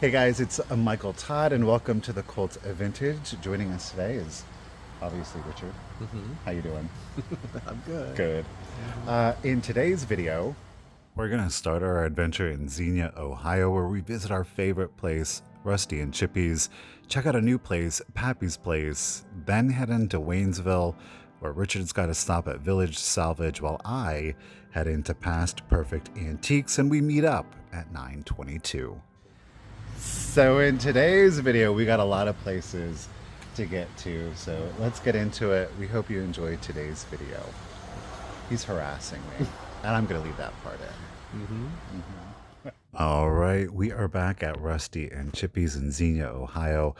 Hey guys, it's Michael Todd, and welcome to The.Cult.Of.Vintage. Joining us today is obviously Richard. Hmm. How you doing? I'm good. Good. Hmm. In today's video, we're going to start our adventure in Xenia, Ohio, where we visit our favorite place, Rusty and Chippies, check out a new place, Pappy's Place, then head into Waynesville, where Richard's got to stop at Village Salvage while I head into Past Perfect Antiques, and we meet up at 9:22. So in today's video, we got a lot of places to get to, so let's get into it. We hope you enjoyed today's video. He's harassing me, and I'm gonna leave that part in. Hmm. All right, we are back at Rusty and Chippies in Xenia, Ohio.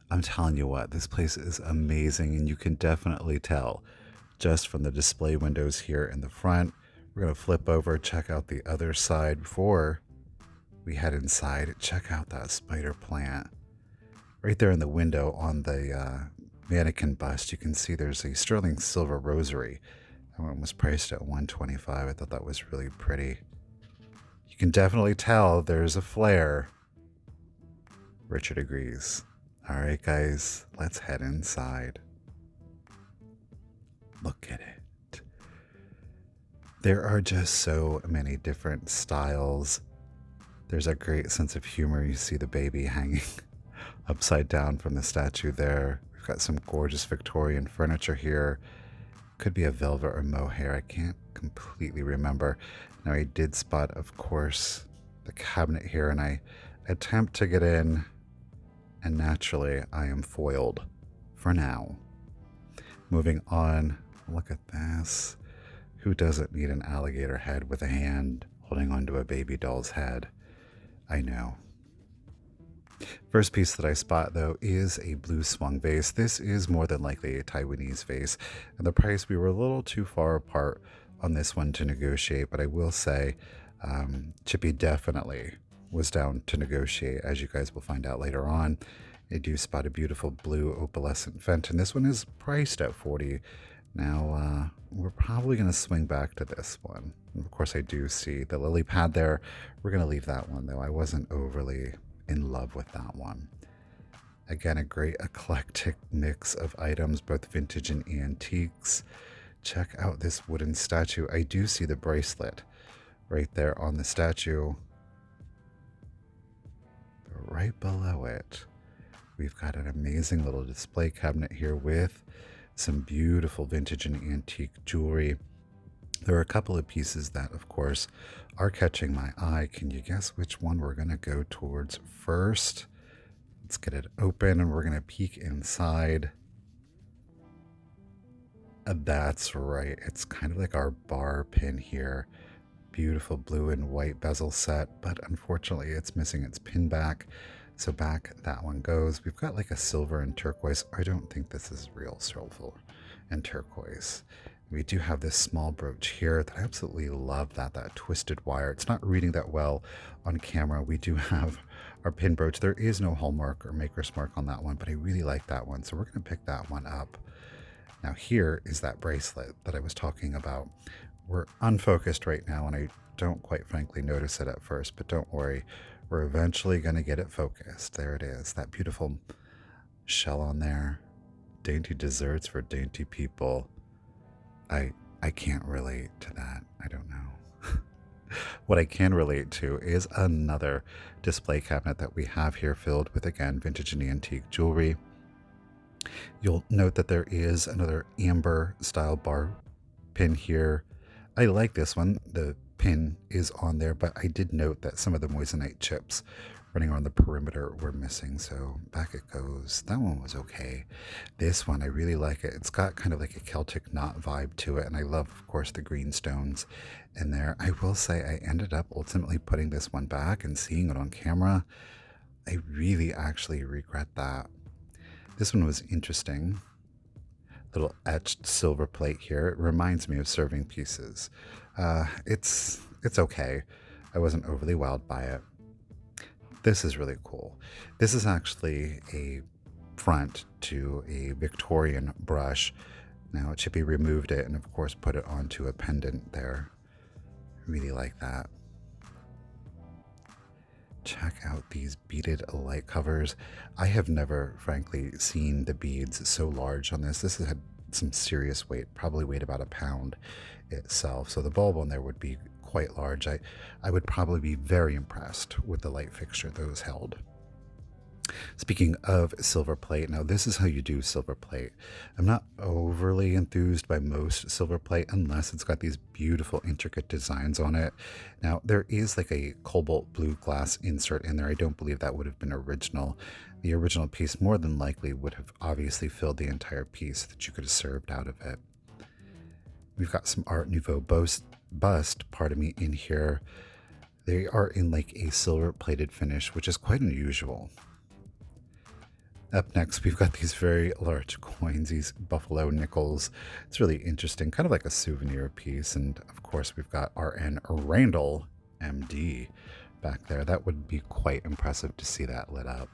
I'm telling you what, this place is amazing, and you can definitely tell just from the display windows here in the front. We're gonna flip over, check out the other side before we head inside. Check out that spider plant. Right there in the window on the mannequin bust, you can see there's a sterling silver rosary. That one was priced at $125. I thought that was really pretty. You can definitely tell there's a flair. Richard agrees. All right, guys, let's head inside. Look at it. There are just so many different styles. There's a great sense of humor. You see the baby hanging upside down from the statue there. We've got some gorgeous Victorian furniture here. Could be a velvet or mohair. I can't completely remember. Now, I did spot, of course, the cabinet here, and I attempt to get in, and naturally, I am foiled for now. Moving on, look at this. Who doesn't need an alligator head with a hand holding onto a baby doll's head? I know. First piece that I spot, though, is a blue swung vase. This is more than likely a Taiwanese vase, and the price, we were a little too far apart on this one to negotiate, but I will say Chippy definitely was down to negotiate, as you guys will find out later on. I do spot a beautiful blue opalescent Fenton, and this one is priced at $40. Now, we're probably going to swing back to this one. Of course, I do see the lily pad there. We're going to leave that one, though. I wasn't overly in love with that one. Again, a great eclectic mix of items, both vintage and antiques. Check out this wooden statue. I do see the bracelet right there on the statue. Right below it, we've got an amazing little display cabinet here with some beautiful vintage and antique jewelry. There are a couple of pieces that, of course, are catching my eye. Can you guess which one we're going to go towards first? Let's get it open, and we're going to peek inside. That's right. It's kind of like our bar pin here. Beautiful blue and white bezel set, but unfortunately it's missing its pin back. So back that one goes. We've got like a silver and turquoise. I don't think this is real silver and turquoise. We do have this small brooch here that I absolutely love, that twisted wire. It's not reading that well on camera. We do have our pin brooch. There is no hallmark or maker's mark on that one, but I really like that one. So we're going to pick that one up. Now here is that bracelet that I was talking about. We're unfocused right now, and I don't quite frankly notice it at first, but don't worry. We're eventually going to get it focused. There it is, that beautiful shell on there. Dainty desserts for dainty people. I can't relate to that. I don't know. What I can relate to is another display cabinet that we have here filled with, again, vintage and antique jewelry. You'll note that there is another amber style bar pin here. I like this one. The pin is on there, but I did note that some of the moissanite chips running around the perimeter were missing, so back it goes. That one was okay. This one, I really like it. It's got kind of like a Celtic knot vibe to it, and I love, of course, the green stones in there. I will say I ended up ultimately putting this one back and seeing it on camera. I really actually regret that. This one was interesting. Little etched silver plate here. It reminds me of serving pieces. It's okay. I wasn't overly wowed by it. This is really cool. This is actually a front to a Victorian brush. Now Chippy removed it and of course put it onto a pendant there. Really like that. Check out these beaded light covers. I have never, frankly, seen the beads so large on this. This had some serious weight, probably weighed about a pound itself. So the bulb on there would be quite large. I would probably be very impressed with the light fixture those held. Speaking of silver plate, now this is how you do silver plate. I'm not overly enthused by most silver plate unless it's got these beautiful intricate designs on it. Now there is like a cobalt blue glass insert in there. I don't believe that would have been original. The original piece more than likely would have obviously filled the entire piece that you could have served out of it. We've got some Art Nouveau bust, pardon me, in here. They are in like a silver plated finish, which is quite unusual. Up next, we've got these very large coins, these buffalo nickels. It's really interesting, kind of like a souvenir piece. And of course, we've got R.N. Randall, MD, back there. That would be quite impressive to see that lit up.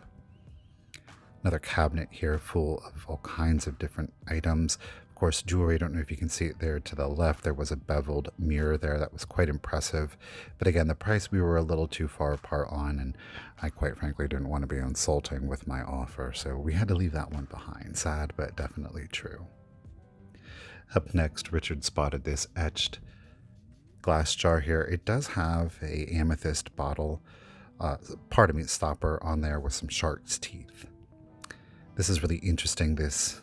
Another cabinet here full of all kinds of different items. Of course, jewelry, I don't know if you can see it there to the left. There was a beveled mirror there that was quite impressive. But again, the price we were a little too far apart on, and I quite frankly didn't want to be insulting with my offer, so we had to leave that one behind. Sad, but definitely true. Up next, Richard spotted this etched glass jar here. It does have a amethyst bottle, stopper on there with some shark's teeth. This is really interesting, this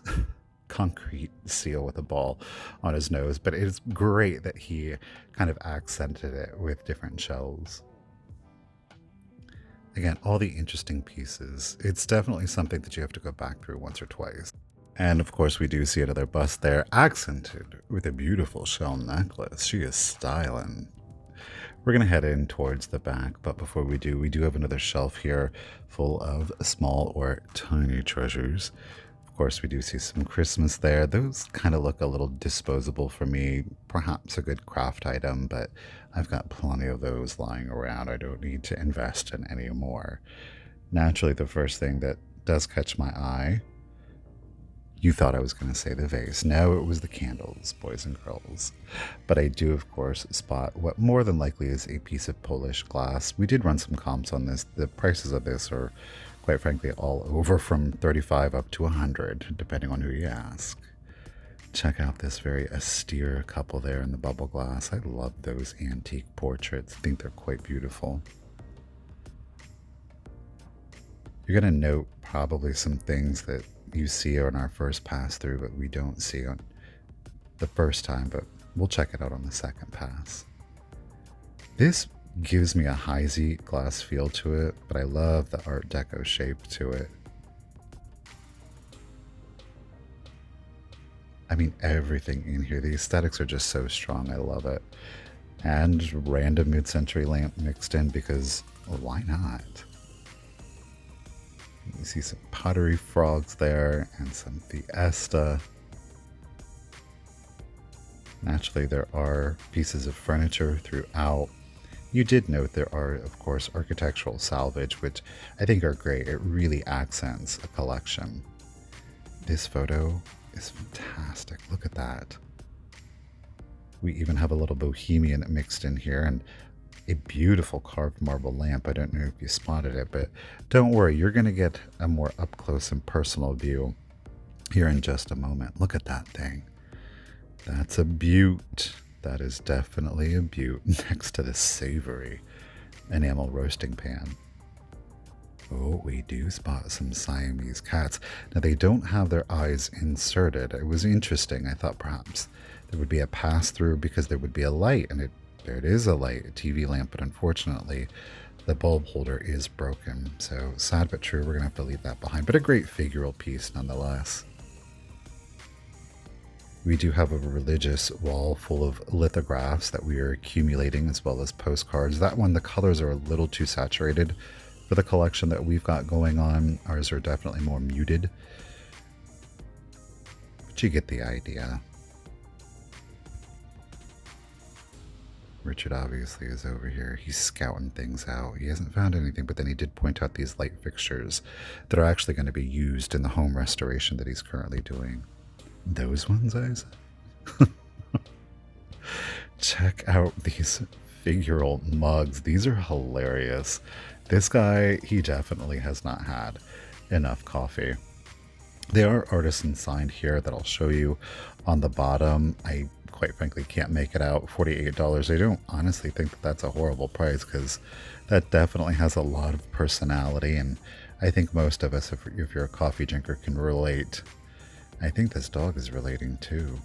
concrete seal with a ball on his nose, but it is great that he kind of accented it with different shells. Again, all the interesting pieces. It's definitely something that you have to go back through once or twice. And of course, we do see another bust there, accented with a beautiful shell necklace. She is styling. We're going to head in towards the back, but before we do have another shelf here full of small or tiny treasures. Of course, we do see some Christmas there. Those kind of look a little disposable for me. Perhaps a good craft item, but I've got plenty of those lying around. I don't need to invest in any more. Naturally, the first thing that does catch my eye, you thought I was going to say the vase. No, it was the candles, boys and girls. But I do, of course, spot what more than likely is a piece of Polish glass. We did run some comps on this. The prices of this are, quite frankly, all over from 35 up to 100, depending on who you ask. Check out this very austere couple there in the bubble glass. I love those antique portraits. I think they're quite beautiful. You're going to note probably some things that you see on our first pass through, but we don't see on the first time, but we'll check it out on the second pass. This gives me a Heisey glass feel to it, but I love the Art Deco shape to it. I mean, everything in here, the aesthetics are just so strong. I love it. And random mid-century lamp mixed in because, well, why not? You see some pottery frogs there and some Fiesta. Naturally, there are pieces of furniture throughout. You did note there are, of course, architectural salvage, which I think are great. It really accents a collection. This photo is fantastic. Look at that. We even have a little bohemian mixed in here and a beautiful carved marble lamp. I don't know if you spotted it, but don't worry, you're going to get a more up close and personal view here in just a moment. Look at that thing. That's a beaut. That is definitely a beaut next to this savory enamel roasting pan. Oh, we do spot some Siamese cats. Now, they don't have their eyes inserted. It was interesting. I thought perhaps there would be a pass-through because there would be a light, and there it is, a light, a TV lamp, but unfortunately, the bulb holder is broken. So, sad but true, we're going to have to leave that behind, but a great figural piece nonetheless. We do have a religious wall full of lithographs that we are accumulating, as well as postcards. That one, the colors are a little too saturated for the collection that we've got going on. Ours are definitely more muted, but you get the idea. Richard obviously is over here. He's scouting things out. He hasn't found anything, but then he did point out these light fixtures that are actually going to be used in the home restoration that he's currently doing. Those ones, I said. Check out these figural mugs. These are hilarious. This guy, he definitely has not had enough coffee. They are artisan signed here that I'll show you on the bottom. I quite frankly can't make it out. $48. I don't honestly think that that's a horrible price because that definitely has a lot of personality, and I think most of us, if you're a coffee drinker, can relate. I think this dog is relating too.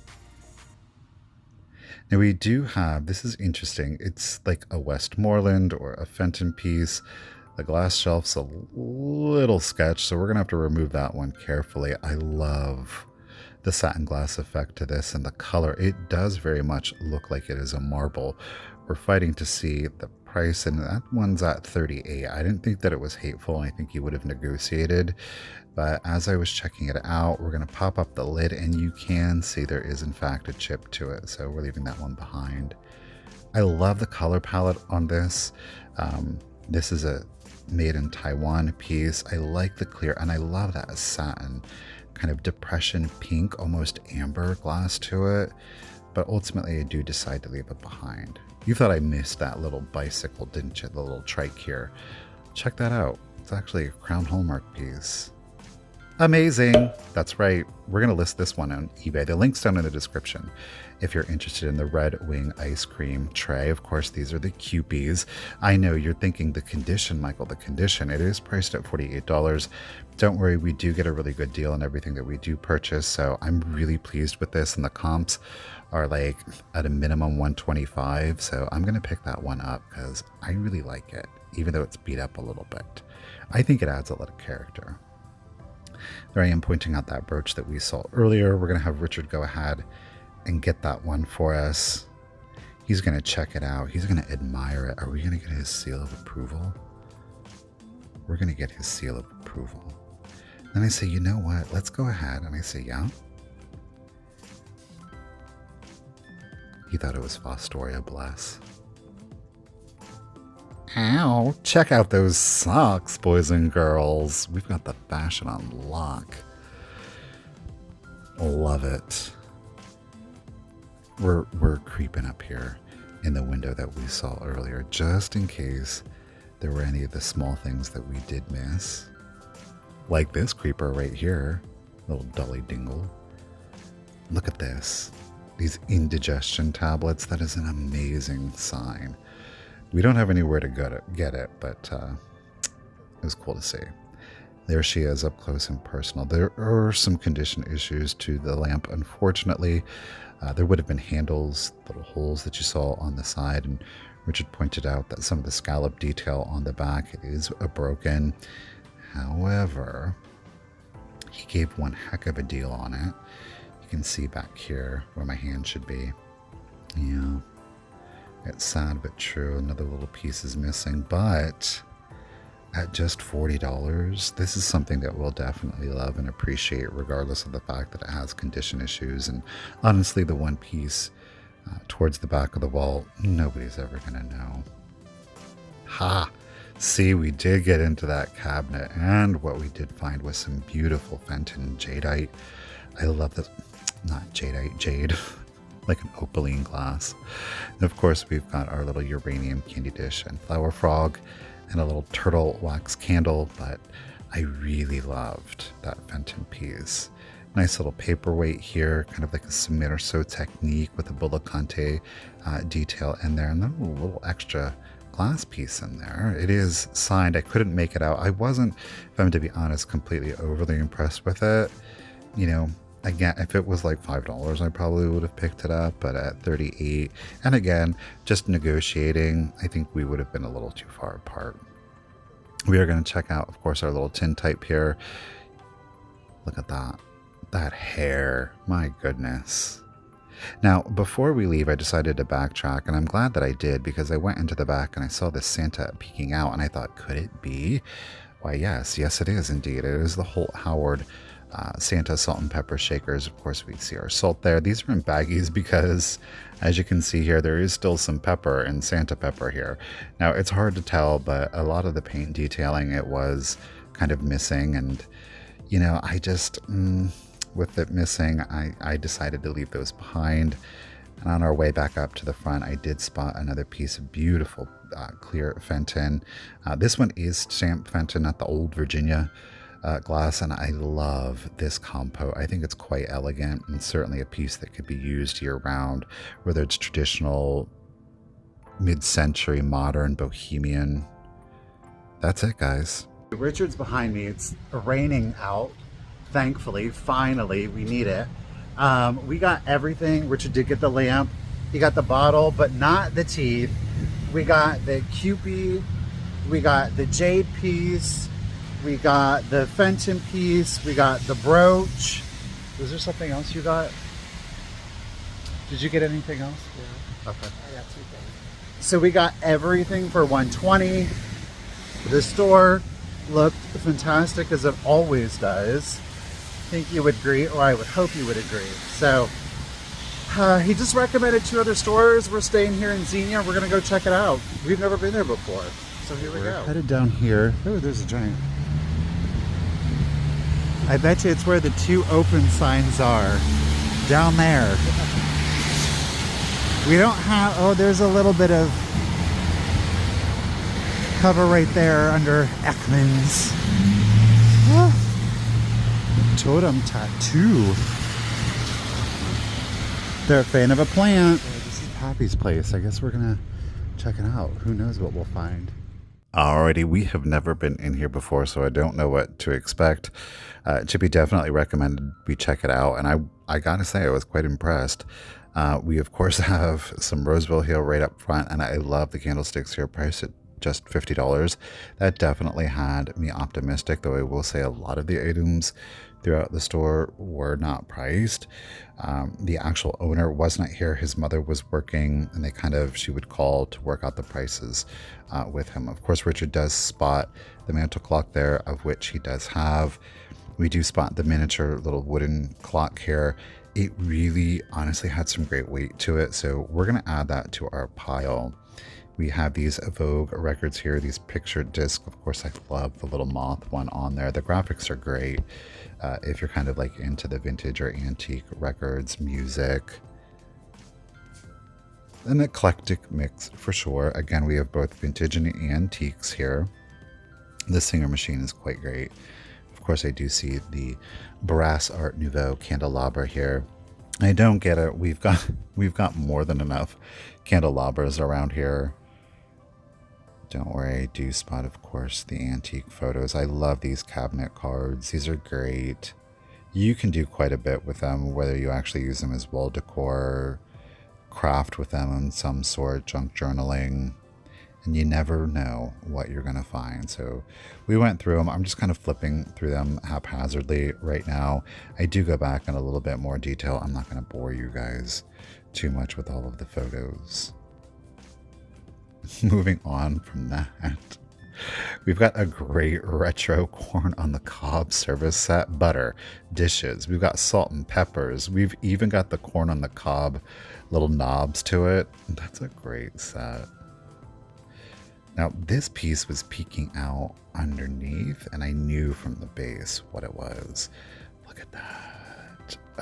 Now we do have, this is interesting, it's like a Westmoreland or a Fenton piece. The glass shelf's a little sketch, so we're going to have to remove that one carefully. I love the satin glass effect to this and the color. It does very much look like it is a marble. We're fighting to see the price, and that one's at $38. I didn't think that it was hateful. I think you would have negotiated. But as I was checking it out, we're going to pop up the lid and you can see there is in fact a chip to it. So we're leaving that one behind. I love the color palette on this. This is a made in Taiwan piece. I like the clear, and I love that satin kind of depression pink, almost amber glass to it. But ultimately I do decide to leave it behind. You thought I missed that little bicycle, didn't you? The little trike here. Check that out. It's actually a Crown Hallmark piece. Amazing. That's right. We're going to list this one on eBay. The link's down in the description if you're interested in the Red Wing ice cream tray. Of course, these are the Kewpies. I know you're thinking the condition, Michael, the condition. It is priced at $48. Don't worry, we do get a really good deal on everything that we do purchase. So I'm really pleased with this, and the comps are like at a minimum 125. So I'm going to pick that one up because I really like it, even though it's beat up a little bit. I think it adds a lot of character. There I am pointing out that brooch that we saw earlier. We're going to have Richard go ahead and get that one for us. He's going to check it out. He's going to admire it. Are we going to get his seal of approval? We're going to get his seal of approval. Then I say, you know what? Let's go ahead. And I say, yeah. He thought it was Fostoria, bless. Ow, check out those socks, boys and girls. We've got the fashion on lock. Love it. We're creeping up here in the window that we saw earlier, just in case there were any of the small things that we did miss. Like this creeper right here, little Dolly Dingle. Look at this. These indigestion tablets, that is an amazing sign. We don't have anywhere to get it, but it was cool to see. There she is up close and personal. There are some condition issues to the lamp, unfortunately. There would have been handles, little holes that you saw on the side, and Richard pointed out that some of the scallop detail on the back is broken. However, he gave one heck of a deal on it. You can see back here where my hand should be. Yeah. It's sad but true. Another little piece is missing, but at just $40, this is something that we'll definitely love and appreciate, regardless of the fact that it has condition issues. And honestly, the one piece towards the back of the wall, nobody's ever going to know. Ha! See, we did get into that cabinet, and what we did find was some beautiful Fenton jadeite. I love this. Not jadeite, jade. Like an opaline glass. And of course, we've got our little uranium candy dish and flower frog and a little turtle wax candle, but I really loved that Fenton piece. Nice little paperweight here, kind of like a sommerso technique with a bullicante detail in there, and then a little extra glass piece in there. It is signed. I couldn't make it out. I wasn't, if I'm to be honest, completely overly impressed with it. You know, again, if it was like $5, I probably would have picked it up, but at $38, and again, just negotiating, I think we would have been a little too far apart. We are going to check out, of course, our little tin type here. Look at that. That hair. My goodness. Now, before we leave, I decided to backtrack, and I'm glad that I did, because I went into the back and I saw this Santa peeking out, and I thought, could it be? Why, yes. Yes, it is indeed. It is the Holt Howard Santa salt and pepper shakers. Of course, we see our salt there. These are in baggies because, as you can see here, there is still some pepper and Santa pepper here. Now, it's hard to tell, but a lot of the paint detailing, it was kind of missing. And, you know, I just, with it missing, I decided to leave those behind. And on our way back up to the front, I did spot another piece of beautiful clear Fenton. This one is stamped Fenton, not the old Virginia glass, and I love this compo. I think it's quite elegant and certainly a piece that could be used year-round, whether it's traditional, mid-century, modern, bohemian. That's it, guys. Richard's behind me. It's raining out. Thankfully, finally, we need it. We got everything. Richard did get the lamp. He got the bottle, but not the teeth. We got the Kewpie. We got the jade piece. We got the Fenton piece. We got the brooch. Was there something else you got? Did you get anything else? Yeah. Okay. I got 2 things. So we got everything for $120. The store looked fantastic, as it always does. I think you would agree, or I would hope you would agree. So he just recommended 2 other stores. We're staying here in Xenia. We're gonna go check it out. We've never been there before, so here we go. Headed down here. Oh, there's a giant. I bet you it's where the 2 open signs are. Down there. We don't have, oh, there's a little bit of cover right there under Ekman's. Totem tattoo. They're a fan of a plant. Oh, this is Pappy's place. I guess we're gonna check it out. Who knows what we'll find. Alrighty, we have never been in here before, so I don't know what to expect. Chippy definitely recommended we check it out, and I gotta say I was quite impressed. We of course have some Roseville Hill right up front, and I love the candlesticks here, priced at just $50. That definitely had me optimistic, though I will say a lot of the items throughout the store were not priced. The actual owner was not here. His mother was working, and she would call to work out the prices with him. Of course, Richard does spot the mantle clock there, of which he does have. We do spot the miniature little wooden clock here. It really honestly had some great weight to it, so we're going to add that to our pile. We have these Vogue records here, these picture discs. Of course, I love the little moth one on there. The graphics are great. If you're kind of like into the vintage or antique records, music. An eclectic mix for sure. Again, we have both vintage and antiques here. The Singer machine is quite great. Of course, I do see the brass Art Nouveau candelabra here. I don't get it. We've got more than enough candelabras around here. Don't worry, I do spot, of course, the antique photos. I love these cabinet cards. These are great. You can do quite a bit with them, whether you actually use them as wall decor, craft with them in some sort, junk journaling, and you never know what you're going to find. So we went through them. I'm just kind of flipping through them haphazardly right now. I do go back in a little bit more detail. I'm not going to bore you guys too much with all of the photos. Moving on from that, we've got a great retro corn on the cob service set, butter, dishes. We've got salt and peppers. We've even got the corn on the cob little knobs to it. That's a great set. Now, this piece was peeking out underneath, and I knew from the base what it was. Look at that.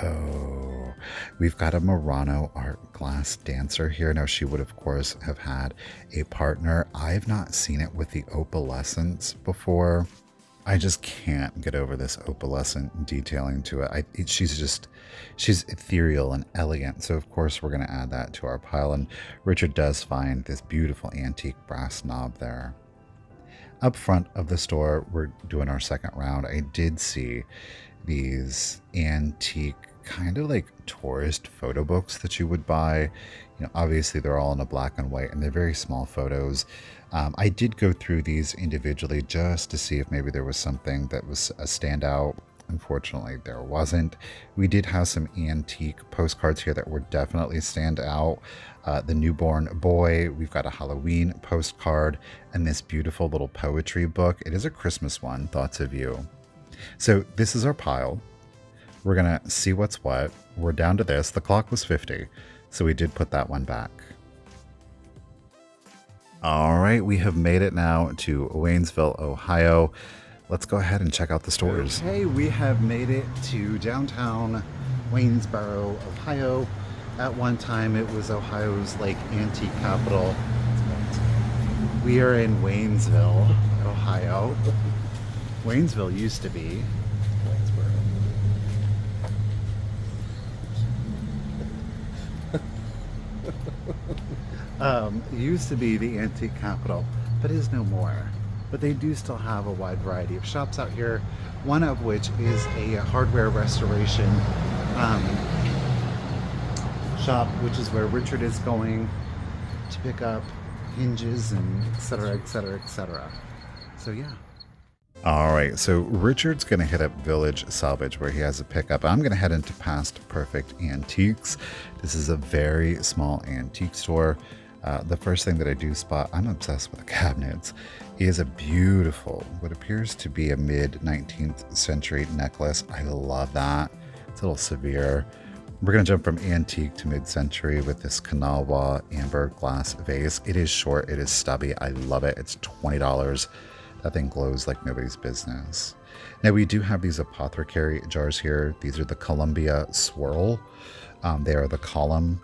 Oh, we've got a Murano art glass dancer here. Now, she would, of course, have had a partner. I've not seen it with the opalescence before. I just can't get over this opalescent detailing to it. She's ethereal and elegant. So, of course, we're going to add that to our pile. And Richard does find this beautiful antique brass knob there. Up front of the store, we're doing our second round. I did see these antique kind of like tourist photo books that you would buy. You know, obviously they're all in a black and white, and they're very small photos. I did go through these individually just to see if maybe there was something that was a standout. Unfortunately, there wasn't. We did have some antique postcards here that were definitely stand out. The newborn boy, we've got a Halloween postcard, and this beautiful little poetry book. It is a Christmas one, Thoughts of You. So this is our pile. We're going to see what's what. We're down to this. The clock was 50, so we did put that one back. All right, we have made it now to Waynesville, Ohio. Let's go ahead and check out the stores. Okay, we have made it to downtown Waynesboro, Ohio. At one time, it was Ohio's like antique capital. We are in Waynesville, Ohio. Waynesville used to be. Used to be the antique capital, but is no more. But they do still have a wide variety of shops out here, one of which is a hardware restoration shop, which is where Richard is going to pick up hinges and etc., etc., etc. So yeah. All right, so Richard's going to hit up Village Salvage where he has a pickup. I'm going to head into Past Perfect Antiques. This is a very small antique store. The first thing that I do spot, I'm obsessed with the cabinets, is a beautiful, what appears to be a mid-19th century necklace. I love that. It's a little severe. We're going to jump from antique to mid-century with this Kanawha amber glass vase. It is short, it is stubby. I love it. It's $20. That thing glows like nobody's business. Now we do have these apothecary jars here. These are the Columbia Swirl. They are the column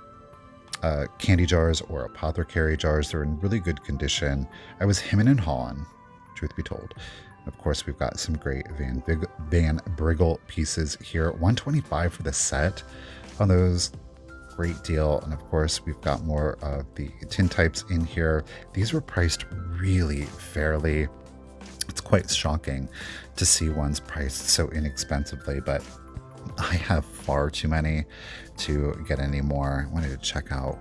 candy jars or apothecary jars. They're in really good condition. I was hemming and hawing, truth be told. Of course, we've got some great Van Briggle pieces here. $125 for the set on those. Great deal. And of course, we've got more of the tin types in here. These were priced really fairly. It's quite shocking to see ones priced so inexpensively, but I have far too many to get any more. I wanted to check out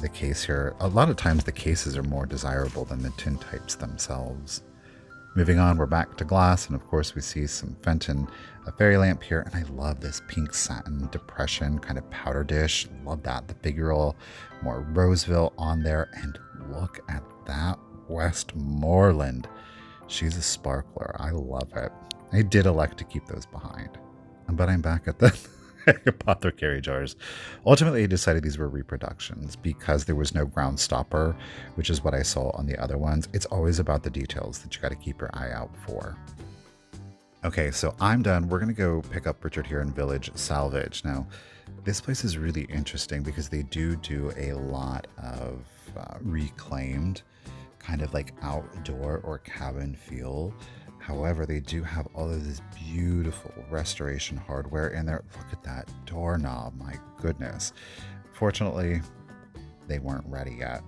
the case here. A lot of times the cases are more desirable than the tin types themselves. Moving on, we're back to glass, and of course we see some Fenton, a fairy lamp here, and I love this pink satin depression kind of powder dish. Love that. The figural, more Roseville on there, and look at that Westmoreland. She's a sparkler. I love it. I did elect to keep those behind, but I'm back at the apothecary jars. Ultimately, I decided these were reproductions because there was no ground stopper, which is what I saw on the other ones. It's always about the details that you got to keep your eye out for. Okay, so I'm done. We're going to go pick up Richard here in Village Salvage. Now, this place is really interesting because they do a lot of reclaimed kind of like outdoor or cabin feel. However, they do have all of this beautiful restoration hardware in there. Look at that doorknob, my goodness. Fortunately, they weren't ready yet.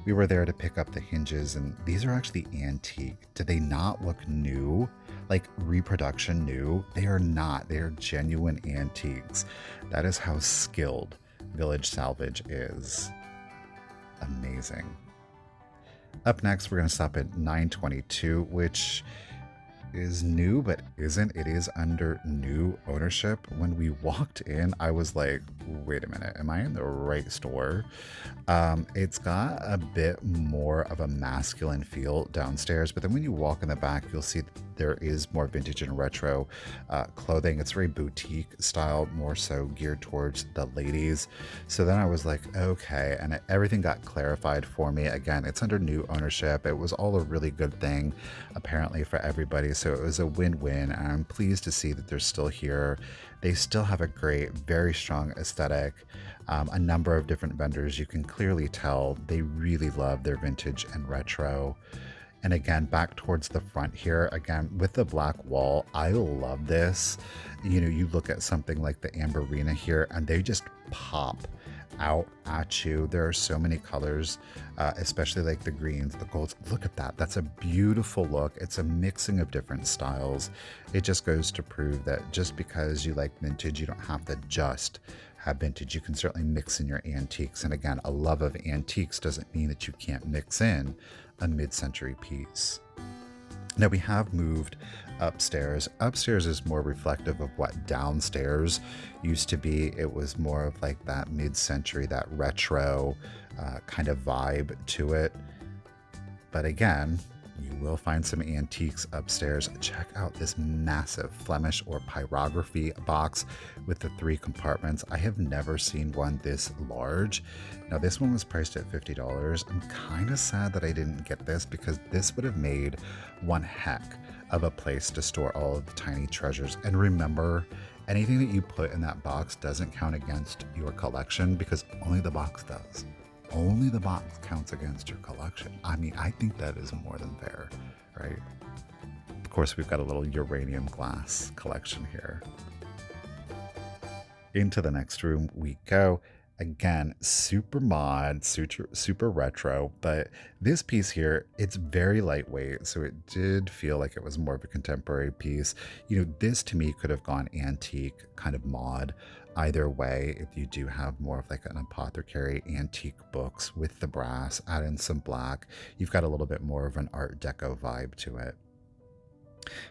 We were there to pick up the hinges, and these are actually antique. Do they not look new? Like reproduction new? They are not. They are genuine antiques. That is how skilled Village Salvage is. Amazing. Up next, we're going to stop at 922, which is new but isn't. It is under new ownership. When we walked in, I was like, wait a minute, am I in the right store? It's got a bit more of a masculine feel downstairs, but then when you walk in the back, you'll see there is more vintage and retro clothing. It's very boutique style, more so geared towards the ladies. So then I was like, okay, and everything got clarified for me. Again, it's under new ownership. It was all a really good thing apparently for everybody, so it was a win-win, and I'm pleased to see that they're still here. They still have a great, very strong aesthetic. A number of different vendors, you can clearly tell they really love their vintage and retro. And again, back towards the front here, again, with the black wall, I love this. You know, you look at something like the Amberina here, and they just pop out at you. There are so many colors, especially like the greens, the golds. Look at that. That's a beautiful look. It's a mixing of different styles. It just goes to prove that just because you like vintage, you don't have to just have vintage. You can certainly mix in your antiques. And again, a love of antiques doesn't mean that you can't mix in a mid-century piece. Now we have moved upstairs. Upstairs is more reflective of what downstairs used to be. It was more of like that mid-century, that retro kind of vibe to it. But again, you will find some antiques upstairs. Check out this massive Flemish or pyrography box with the 3 compartments. I have never seen one this large. Now this one was priced at $50. I'm kind of sad that I didn't get this because this would have made one heck of a place to store all of the tiny treasures. And remember, anything that you put in that box doesn't count against your collection because only the box does. Only the box counts against your collection. I mean, I think that is more than fair, right? Of course, we've got a little uranium glass collection here. Into the next room we go. Again, super mod, super retro, but this piece here, it's very lightweight, so it did feel like it was more of a contemporary piece. You know, this to me could have gone antique, kind of mod. Either way, if you do have more of like an apothecary antique books with the brass, add in some black, you've got a little bit more of an Art Deco vibe to it.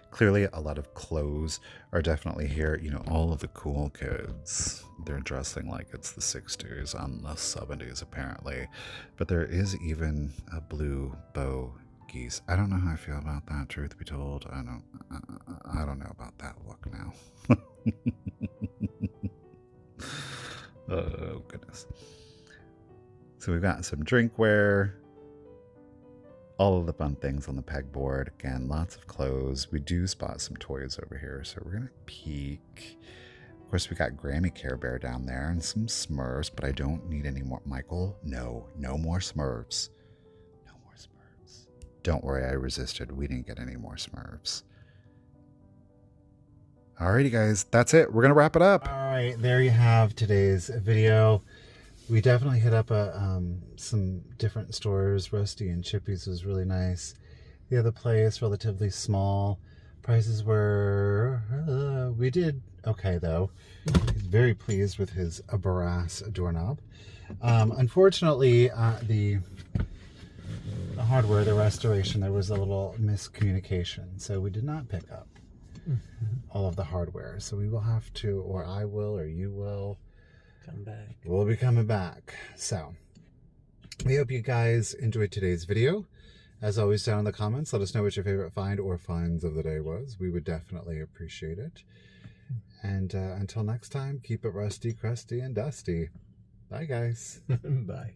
Clearly, a lot of clothes are definitely here. You know, all of the cool kids, they're dressing like it's the 60s and the 70s, apparently. But there is even a blue bow geese. I don't know how I feel about that, truth be told. I don't know about that look now. Oh, goodness. So we've got some drinkware. All of the fun things on the pegboard. Again, lots of clothes. We do spot some toys over here, so we're going to peek. Of course, we got Grammy Care Bear down there and some Smurfs, but I don't need any more. Michael, no more Smurfs. No more Smurfs. Don't worry, I resisted. We didn't get any more Smurfs. Alrighty, guys, that's it. We're going to wrap it up. All right, there you have today's video. We definitely hit up some different stores. Rusty and Chippies was really nice. The other place, relatively small. Prices were, we did okay though. He's very pleased with his brass doorknob. Unfortunately, the hardware, the restoration, there was a little miscommunication. So we did not pick up all of the hardware. So we will have to, or I will, or you will, come back. We'll be coming back. So we hope you guys enjoyed today's video. As always, down in the comments, let us know what your favorite find or finds of the day was. We would definitely appreciate it. And until next time, keep it rusty, crusty, and dusty. Bye, guys. Bye.